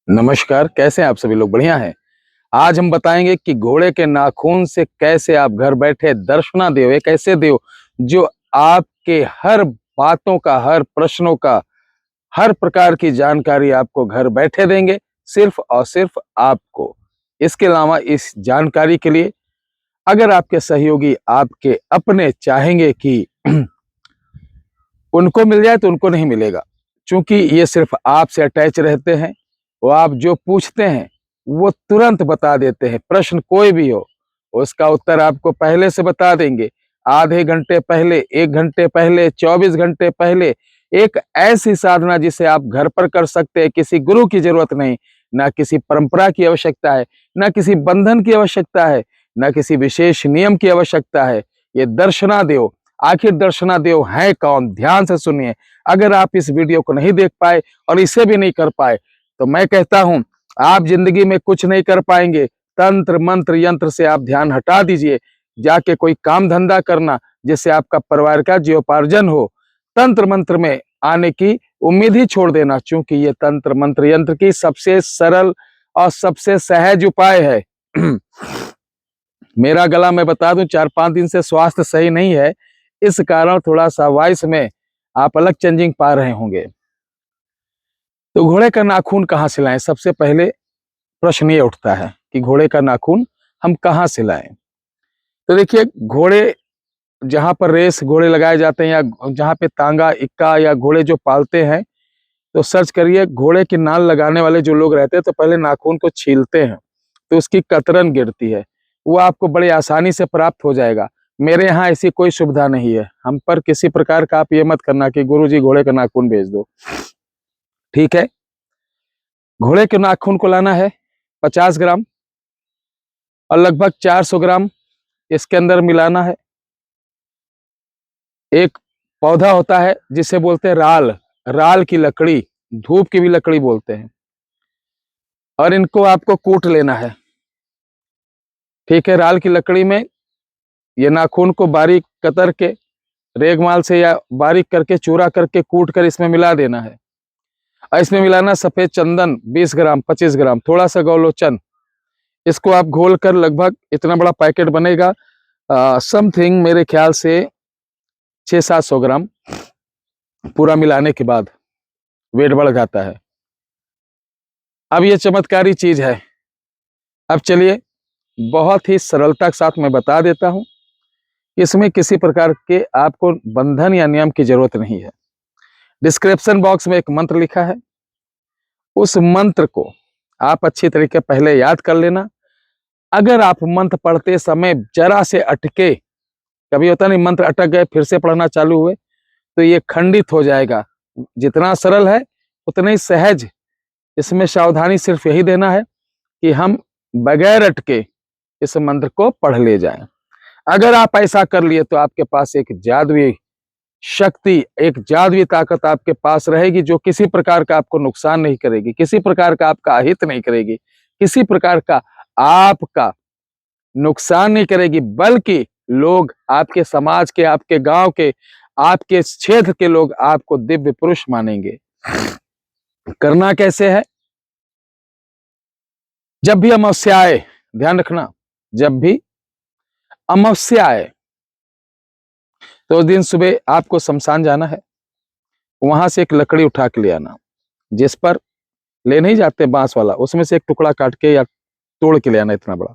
नमस्कार, कैसे हैं आप सभी लोग? बढ़िया हैं। आज हम बताएंगे कि घोड़े के नाखून से कैसे आप घर बैठे दर्शना देव, एक ऐसे देव जो आपके हर बातों का, हर प्रश्नों का, हर प्रकार की जानकारी आपको घर बैठे देंगे, सिर्फ और सिर्फ आपको। इसके अलावा इस जानकारी के लिए अगर आपके सहयोगी, आपके अपने चाहेंगे कि उनको मिल जाए तो उनको नहीं मिलेगा, क्योंकि ये सिर्फ आपसे अटैच रहते हैं। वो आप जो पूछते हैं वो तुरंत बता देते हैं। प्रश्न कोई भी हो उसका उत्तर आपको पहले से बता देंगे, आधे घंटे पहले, 1 घंटे पहले, 24 घंटे पहले। एक ऐसी साधना जिसे आप घर पर कर सकते हैं, किसी गुरु की जरूरत नहीं, ना किसी परंपरा की आवश्यकता है, ना किसी बंधन की आवश्यकता है, ना किसी विशेष नियम की आवश्यकता है। ये दर्शना देव। आखिर दर्शना देव है कौन? ध्यान से सुनिए। अगर आप इस वीडियो को नहीं देख पाए और इसे भी नहीं कर पाए तो मैं कहता हूं आप जिंदगी में कुछ नहीं कर पाएंगे। तंत्र मंत्र यंत्र से आप ध्यान हटा दीजिए, जाके कोई काम धंधा करना जिससे आपका परिवार का जीवोपार्जन हो। तंत्र मंत्र में आने की उम्मीद ही छोड़ देना, क्योंकि ये तंत्र मंत्र यंत्र की सबसे सरल और सबसे सहज उपाय है। मेरा गला मैं बता दूं 4-5 दिन से स्वास्थ्य सही नहीं है, इस कारण थोड़ा सा वॉइस में आप अलग चेंजिंग पा रहे होंगे। तो घोड़े का नाखून कहाँ से लाएं? सबसे पहले प्रश्न ये उठता है कि घोड़े का नाखून हम कहाँ से लाएं? तो देखिए, घोड़े जहां पर रेस घोड़े लगाए जाते हैं या जहां पे तांगा, इक्का या घोड़े जो पालते हैं, तो सर्च करिए। घोड़े की नाल लगाने वाले जो लोग रहते हैं तो पहले नाखून को छीलते हैं, तो उसकी कतरन गिरती है। वो आपको बड़ी आसानी से प्राप्त हो जाएगा। मेरे यहाँ ऐसी कोई सुविधा नहीं है। हम पर किसी प्रकार का आप ये मत करना कि गुरुजी घोड़े का नाखून भेज दो, ठीक है? घोड़े के नाखून को लाना है 50 ग्राम और लगभग 400 ग्राम इसके अंदर मिलाना है। एक पौधा होता है जिसे बोलते हैं राल, राल की लकड़ी, धूप की भी लकड़ी बोलते हैं, और इनको आपको कूट लेना है, ठीक है? राल की लकड़ी में ये नाखून को बारीक कतर के, रेगमाल से या बारीक करके चूरा करके कूट कर इसमें मिला देना है। और इसमें मिलाना सफेद चंदन 20 ग्राम, 25 ग्राम, थोड़ा सा गौलोचन। इसको आप घोल कर लगभग इतना बड़ा पैकेट बनेगा, समथिंग मेरे ख्याल से 600-700 ग्राम। पूरा मिलाने के बाद वेट बढ़ जाता है। अब ये चमत्कारी चीज है। अब चलिए बहुत ही सरलता के साथ मैं बता देता हूं। इसमें किसी प्रकार के आपको बंधन या नियम की जरूरत नहीं है। डिस्क्रिप्शन बॉक्स में एक मंत्र लिखा है, उस मंत्र को आप अच्छी तरीके पहले याद कर लेना। अगर आप मंत्र पढ़ते समय जरा से अटके, कभी होता नहीं मंत्र अटक गए फिर से पढ़ना चालू हुए, तो ये खंडित हो जाएगा। जितना सरल है उतना ही सहज। इसमें सावधानी सिर्फ यही देना है कि हम बगैर अटके इस मंत्र को पढ़ ले जाएं। अगर आप ऐसा कर लिए तो आपके पास एक जादुई शक्ति, एक जादुई ताकत आपके पास रहेगी, जो किसी प्रकार का आपको नुकसान नहीं करेगी, किसी प्रकार का आपका अहित नहीं करेगी, किसी प्रकार का आपका नुकसान नहीं करेगी, बल्कि लोग आपके समाज के, आपके गांव के, आपके क्षेत्र के लोग आपको दिव्य पुरुष मानेंगे। करना कैसे है? जब भी अमावस्या आए, ध्यान रखना, जब भी अमावस्या आए तो उस दिन सुबह आपको शमशान जाना है। वहां से एक लकड़ी उठा के ले आना, जिस पर ले नहीं जाते बांस वाला, उसमें से एक टुकड़ा काट के या तोड़ के ले आना इतना बड़ा।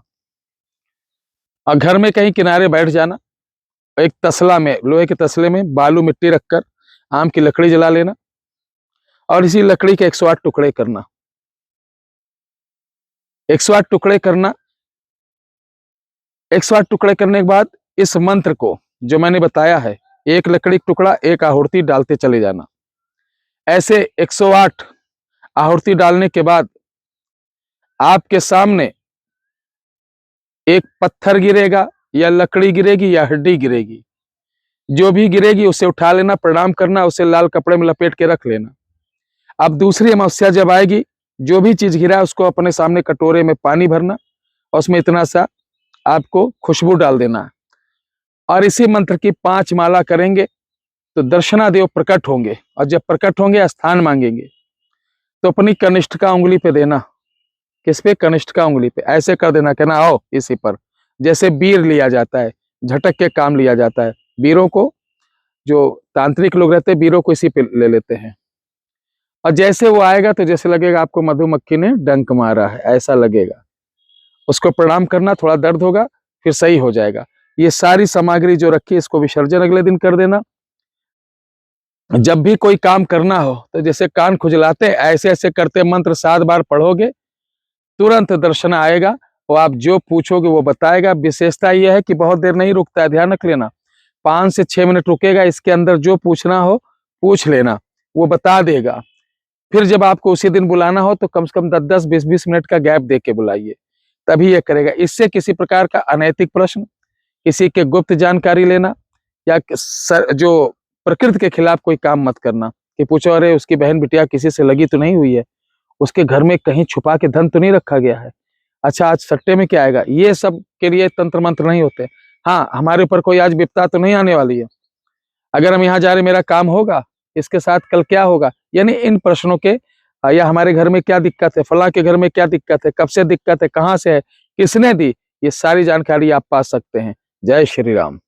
और घर में कहीं किनारे बैठ जाना, एक तसला में, लोहे के तसले में बालू मिट्टी रखकर आम की लकड़ी जला लेना और इसी लकड़ी के 108 टुकड़े करना। 108 टुकड़े करना। 108 टुकड़े करने के बाद इस मंत्र को जो मैंने बताया है, एक लकड़ी का टुकड़ा, एक आहुति डालते चले जाना। ऐसे 108 आहुति डालने के बाद आपके सामने एक पत्थर गिरेगा या लकड़ी गिरेगी या हड्डी गिरेगी। जो भी गिरेगी उसे उठा लेना, प्रणाम करना, उसे लाल कपड़े में लपेट के रख लेना। अब दूसरी अमावस्या जब आएगी, जो भी चीज गिरा है उसको अपने सामने कटोरे में पानी भरना और उसमें इतना सा आपको खुशबू डाल देना और इसी मंत्र की 5 माला करेंगे तो दर्शना देव प्रकट होंगे, और जब प्रकट होंगे स्थान मांगेंगे। तो अपनी कनिष्ठिका उंगली पे देना। किस पे? कनिष्ठिका उंगली पे। ऐसे कर देना, कहना आओ इसी पर। जैसे बीर लिया जाता है, झटक के काम लिया जाता है, बीरों को, जो तांत्रिक लोग रहते हैं बीरों को इसी पे ले लेते हैं। और जैसे वो आएगा तो जैसे लगेगा आपको मधुमक्खी ने डंक मारा है, ऐसा लगेगा। उसको प्रणाम करना, थोड़ा दर्द होगा, फिर सही हो जाएगा। ये सारी सामग्री जो रखी है इसको विसर्जन अगले दिन कर देना। जब भी कोई काम करना हो तो जैसे कान खुजलाते ऐसे ऐसे करते मंत्र 7 बार पढ़ोगे, तुरंत दर्शन आएगा। और आप जो पूछोगे वो बताएगा। विशेषता यह है कि बहुत देर नहीं रुकता है, ध्यान रख लेना। 5 से 6 मिनट रुकेगा, इसके अंदर जो पूछना हो पूछ लेना, वो बता देगा। फिर जब आपको उसी दिन बुलाना हो तो कम से कम 10-10, 20-20 मिनट का गैप दे के बुलाइए, तभी ये करेगा। इससे किसी प्रकार का अनैतिक प्रश्न, किसी के गुप्त जानकारी लेना या जो प्रकृति के खिलाफ कोई काम मत करना कि पूछो अरे उसकी बहन बिटिया किसी से लगी तो नहीं हुई है, उसके घर में कहीं छुपा के धन तो नहीं रखा गया है, अच्छा आज सट्टे में क्या आएगा। ये सब के लिए तंत्र मंत्र नहीं होते। हाँ, हमारे ऊपर कोई आज विपदा तो नहीं आने वाली है, अगर हम यहाँ जा रहे मेरा काम होगा, इसके साथ कल क्या होगा, यानी इन प्रश्नों के या हमारे घर में क्या दिक्कत है, फला के घर में क्या दिक्कत है, कब से दिक्कत है, कहाँ से है, किसने दी, ये सारी जानकारी आप पा सकते हैं। जय श्री राम।